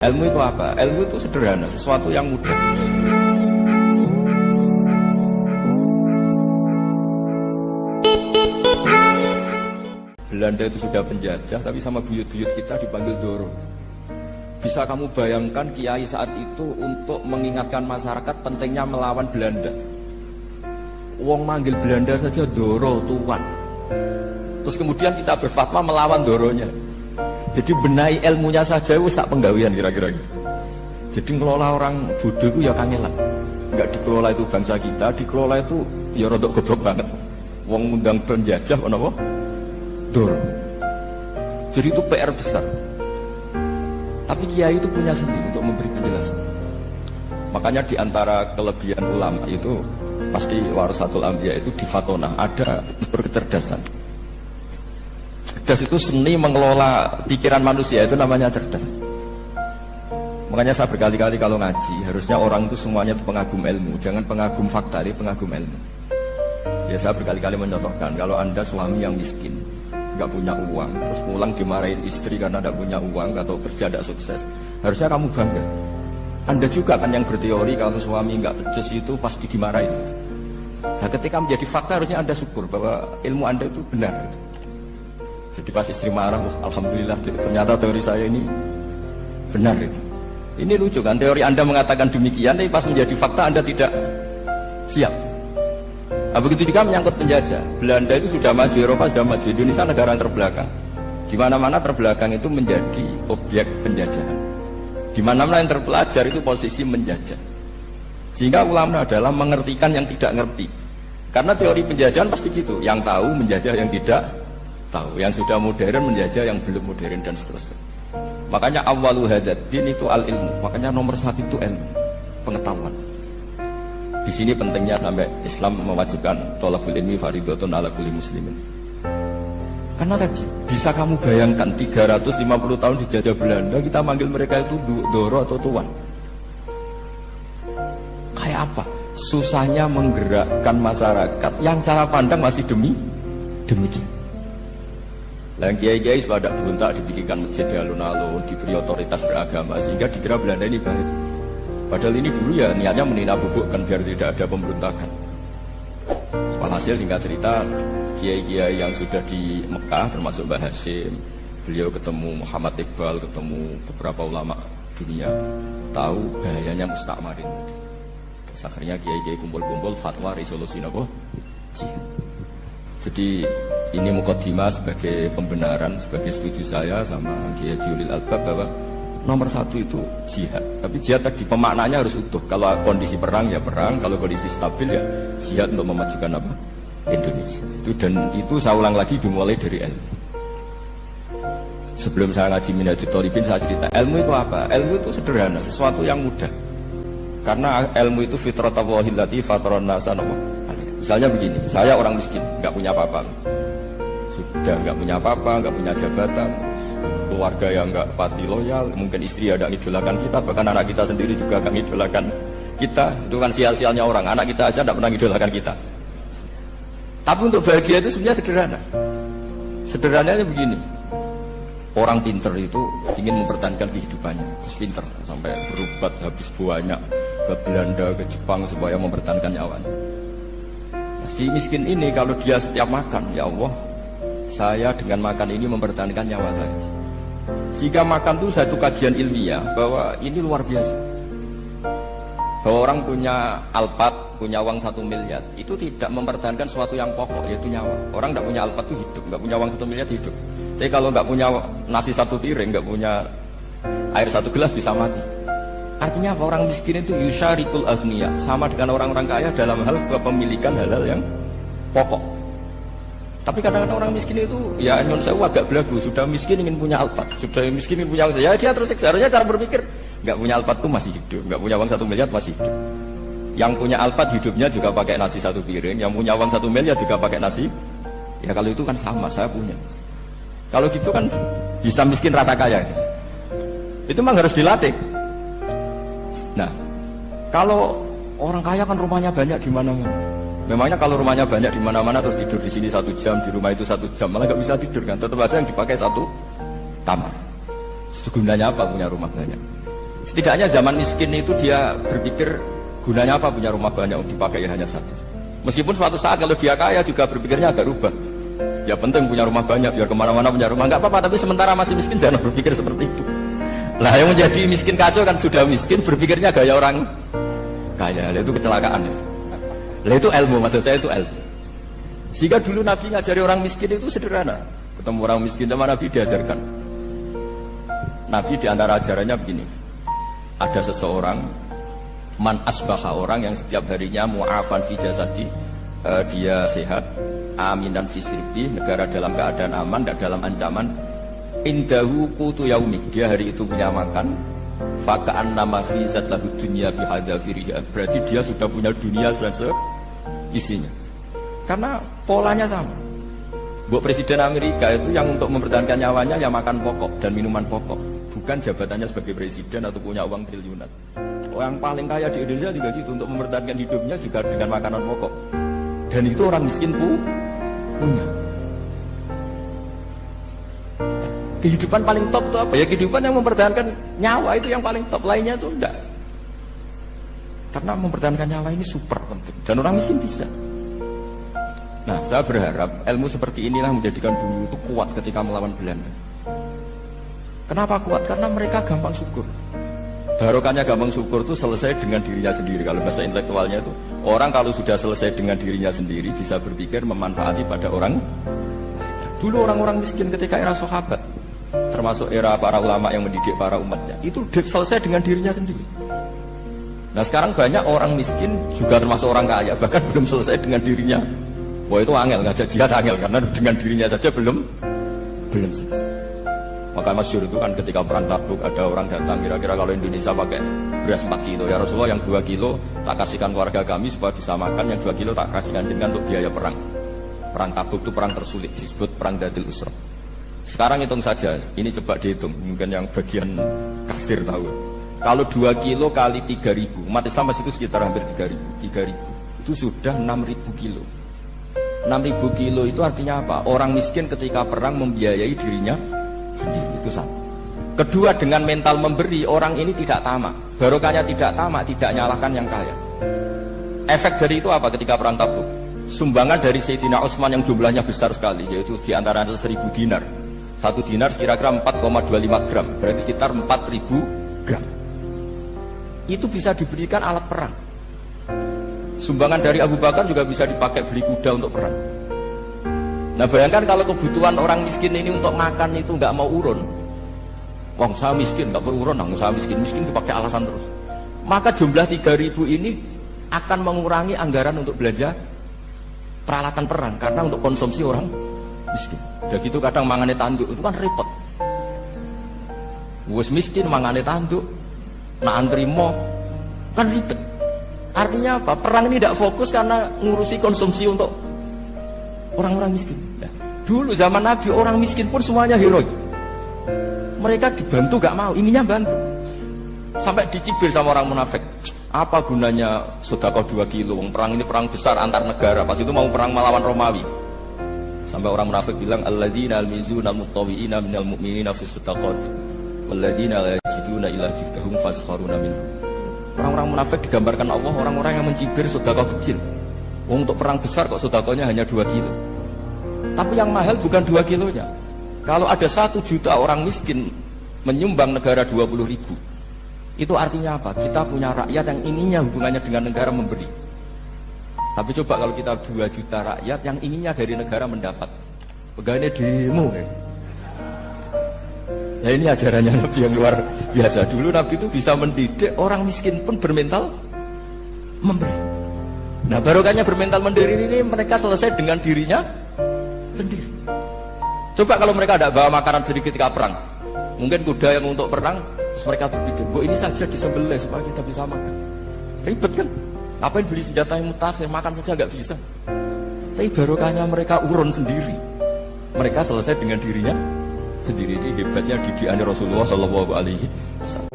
Ilmu itu apa? Ilmu itu sederhana, sesuatu yang mudah. Belanda itu sudah penjajah, tapi sama buyut-buyut kita dipanggil Doro. Bisa kamu bayangkan kiai saat itu untuk mengingatkan masyarakat pentingnya melawan Belanda. Wong manggil Belanda saja Doro, tuan. Terus kemudian kita berfatwa melawan Doronya. Jadi benahi ilmunya saja itu sak penggawian kira-kira gitu. Jadi ngelola orang bodoh itu ya kangelan. Enggak dikelola itu bangsa kita, dikelola itu ya rodok goblok banget. Wong ngundang penjajah apa? Doro. Jadi itu PR besar. Tapi kiai itu punya seni untuk memberi penjelasan. Makanya di antara kelebihan ulama itu pasti warasatul anbiya itu di fatona ada unsur kecerdasan. Cerdas itu seni mengelola pikiran manusia, itu namanya cerdas. Makanya saya berkali-kali kalau ngaji, harusnya orang itu semuanya itu pengagum ilmu, jangan pengagum fakta, tapi pengagum ilmu. Ya saya berkali-kali mencontohkan, kalau Anda suami yang miskin, nggak punya uang, terus pulang dimarahin istri karena tidak punya uang atau kerja tidak sukses, harusnya kamu bangga. Anda juga kan yang berteori kalau suami nggak becus itu pasti dimarahin. Nah ketika menjadi fakta harusnya Anda syukur bahwa ilmu Anda itu benar. Jadi pas istri marah, alhamdulillah ternyata teori saya ini benar itu. Ini lucu kan, teori Anda mengatakan demikian, tapi pas menjadi fakta Anda tidak siap. Nah, begitu juga menyangkut penjajah. Belanda itu sudah maju, Eropa sudah maju, Indonesia negara yang terbelakang. Di mana-mana terbelakang itu menjadi objek penjajahan. Di mana-mana yang terpelajar itu posisi menjajah. Sehingga ulama adalah mengertikan yang tidak ngerti. Karena teori penjajahan pasti gitu, yang tahu menjajah yang tidak tahu, yang sudah modern menjajah yang belum modern dan seterusnya. Makanya awwalu hadzal din itu al ilmu. Makanya nomor satu itu ilmu, pengetahuan. Di sini pentingnya sampai Islam mewajibkan thalabul ilmi fardhatun ala kulli muslimin. Karena tadi bisa kamu bayangkan 350 tahun dijajah Belanda, kita manggil mereka itu Doro atau tuan. Kayak apa? Susahnya menggerakkan masyarakat yang cara pandang masih demikian. Yang kiai-kiai sudah tidak berontak dibikinkan masjid di alun-alun, diberi otoritas beragama sehingga dikira Belanda ini baik. Padahal ini dulu ya niatnya menina bubukkan biar tidak ada pemberontakan. Walhasil singkat cerita, kiai-kiai yang sudah di Mekah termasuk Mbah Hasyim, beliau ketemu Muhammad Iqbal, ketemu beberapa ulama dunia, tahu bahayanya mustakmarin. Terus akhirnya kiai-kiai kumpul-kumpul fatwa resolusi apa? Jihad. Jadi ini mukaddimah sebagai pembenaran, sebagai setuju saya sama Kiai Ulil Albab bahwa nomor satu itu jihad. Tapi jihad tadi pemaknanya harus utuh. Kalau kondisi perang ya perang, kalau kondisi stabil ya jihad untuk memajukan apa? Indonesia. Itu dan itu saya ulang lagi dimulai dari ilmu. Sebelum saya ngaji Minhajul Thalibin saya cerita ilmu itu apa? Ilmu itu sederhana, sesuatu yang mudah. Karena ilmu itu fitratallahi allati fataran nasa. Misalnya begini, saya orang miskin, nggak punya apa-apa. Sudah nggak punya apa-apa, nggak punya jabatan, keluarga yang nggak pati loyal, mungkin istri ada ngidolakan kita, bahkan anak kita sendiri juga nggak ngidolakan kita. Itu kan sial-sialnya orang, anak kita aja nggak pernah ngidolakan kita. Tapi untuk bahagia itu sebenarnya sederhana. Sederhananya begini, orang pinter itu ingin mempertahankan kehidupannya, terus pinter sampai berobat habis banyak ke Belanda, ke Jepang supaya mempertahankan nyawanya. Si miskin ini kalau dia setiap makan, ya Allah, saya dengan makan ini mempertahankan nyawa saya. Jika makan itu satu kajian ilmiah bahwa ini luar biasa. Bahwa orang punya alpat, punya uang 1 miliar, itu tidak mempertahankan sesuatu yang pokok, yaitu nyawa. Orang tidak punya alpat itu hidup, nggak punya uang 1 miliar hidup. Tapi kalau nggak punya nasi 1 piring, nggak punya air 1 gelas bisa mati. Artinya apa? Orang miskin itu yusyarikul aghniya, sama dengan orang-orang kaya dalam hal kepemilikan hal-hal yang pokok. Tapi kadang-kadang orang miskin itu ya nyon sewu agak belagu, sudah miskin ingin punya alpat, sudah miskin ingin punya ya dia terus seharusnya cara berpikir nggak punya alpat itu masih hidup, nggak punya uang 1 miliar masih hidup. Yang punya alpat hidupnya juga pakai nasi 1 piring, yang punya uang 1 miliar juga pakai nasi. Ya kalau itu kan sama, saya punya. Kalau gitu kan bisa miskin rasa kaya. Itu memang harus dilatih. Nah, kalau orang kaya kan rumahnya banyak di mana-mana. Memangnya kalau rumahnya banyak di mana-mana terus tidur di sini 1 jam, di rumah itu 1 jam, malah nggak bisa tidur kan? Tetap aja yang dipakai 1 kamar. Itu gunanya apa punya rumah banyak? Setidaknya zaman miskin itu dia berpikir gunanya apa punya rumah banyak dipakai hanya satu. Meskipun suatu saat kalau dia kaya juga berpikirnya agak rubah. Ya penting punya rumah banyak biar kemana-mana punya rumah, nggak apa-apa. Tapi sementara masih miskin jangan berpikir seperti itu. Nah yang menjadi miskin kacau kan sudah miskin berpikirnya gaya orang kaya. Itu kecelakaan itu. Nah itu ilmu, maksud saya itu ilmu. Sehingga dulu Nabi ngajari orang miskin itu sederhana. Ketemu orang miskin sama Nabi diajarkan. Nabi diantara ajarannya begini. Ada seseorang man asbaha, orang yang setiap harinya mu'afan fi jasadi, dia sehat, aminan fi sirbi, negara dalam keadaan aman, tidak dalam ancaman, indahu qutu yaumi, dia hari itu punya makan, faka'an nama khizat lahu dunya bihadzafiriha, berarti dia sudah punya dunia isinya. Karena polanya sama. Buat Presiden Amerika itu yang untuk mempertahankan nyawanya ya makan pokok dan minuman pokok, bukan jabatannya sebagai presiden atau punya uang triliunan. Yang paling kaya di Indonesia juga gitu, untuk mempertahankan hidupnya juga dengan makanan pokok. Dan itu orang miskin punya. Kehidupan paling top itu apa? Ya kehidupan yang mempertahankan nyawa itu yang paling top, lainnya itu enggak. Karena mempertahankan nyawa ini super penting. Dan orang miskin bisa. Nah, saya berharap ilmu seperti inilah menjadikan bumi itu kuat ketika melawan Belanda. Kenapa kuat? Karena mereka gampang syukur. Barokahnya gampang syukur itu selesai dengan dirinya sendiri. Kalau bahasa intelektualnya itu, orang kalau sudah selesai dengan dirinya sendiri bisa berpikir memanfaati pada orang. Dulu orang-orang miskin ketika era sahabat, termasuk era para ulama yang mendidik para umatnya, itu selesai dengan dirinya sendiri. Nah sekarang banyak orang miskin juga termasuk orang kaya, bahkan belum selesai dengan dirinya. Wah itu angel, ngajak jihad angel, karena dengan dirinya saja belum selesai. Maka masyhur itu kan ketika perang Tabuk ada orang datang, kira-kira kalau Indonesia pakai beras 4 kilo, ya Rasulullah yang 2 kilo tak kasihkan keluarga kami supaya bisa makan, yang 2 kilo tak kasihkan dengan untuk biaya perang. Perang Tabuk itu perang tersulit, disebut perang Dzul Usrah. Sekarang hitung saja, ini coba dihitung, mungkin yang bagian kasir tahu. Kalau 2 kilo kali 3.000, umat Islam masih itu sekitar hampir 3.000. Itu sudah 6.000 kilo. 6.000 kilo itu artinya apa? Orang miskin ketika perang membiayai dirinya sendiri, itu satu. Kedua, dengan mental memberi, orang ini tidak tamak. Barokahnya tidak tamak, tidak nyalahkan yang kaya. Efek dari itu apa ketika perang Tabuk? Sumbangan dari Sayyidina Utsman yang jumlahnya besar sekali, yaitu di antara 1.000 dinar. 1 dinar kira-kira 4,25 gram, berarti sekitar 4.000 gram. Itu bisa diberikan alat perang. Sumbangan dari Abu Bakar juga bisa dipakai beli kuda untuk perang. Nah bayangkan kalau kebutuhan orang miskin ini untuk makan itu nggak mau urun. Wong saya miskin nggak perlu urun, saya miskin dipakai alasan terus. Maka jumlah 3.000 ini akan mengurangi anggaran untuk belanja peralatan perang, karena untuk konsumsi orang miskin. Udah gitu kadang mangane tanduk itu kan repot. Wes miskin mangane tanduk, nak antri mo kan ribet. Artinya apa? Perang ini tidak fokus karena ngurusi konsumsi untuk orang-orang miskin. Nah, dulu zaman Nabi orang miskin pun semuanya heroik. Mereka dibantu gak mau, inginnya bantu. Sampai dicibir sama orang munafik. Apa gunanya sedekah 2 kilo? Perang ini perang besar antar negara. Pas itu mau perang melawan Romawi. Sampai orang munafik bilang alladzina almizuna mutawwi'ina minal mu'minina fi sadaqati walladzina la yajiduna illa juhdahum faskharuna minhum. Orang-orang munafik digambarkan Allah orang-orang yang mencibir sedekah kecil. Untuk perang besar kok sedekahnya hanya 2 kilo. Tapi yang mahal bukan 2 kilonya. Kalau ada 1 juta orang miskin menyumbang negara 20.000, itu artinya apa? Kita punya rakyat yang inginnya hubungannya dengan negara memberi. Tapi coba kalau kita 2 juta rakyat yang inginnya dari negara mendapat, pegawainya demo ya. Nah ini ajarannya Nabi yang luar biasa. Dulu Nabi itu bisa mendidik orang miskin pun bermental memberi. Nah barokahnya bermental mandiri ini mereka selesai dengan dirinya sendiri. Coba kalau mereka tidak bawa makanan sedikit ketika perang, mungkin kuda yang untuk perang, mereka berpikir, bu ini saja disembelih supaya kita bisa makan. Ribet kan? Ngapain beli senjata yang mutakhir, makan saja nggak bisa. Tapi barokahnya mereka urun sendiri. Mereka selesai dengan dirinya sendiri. Ini hebatnya didikannya Rasulullah SAW.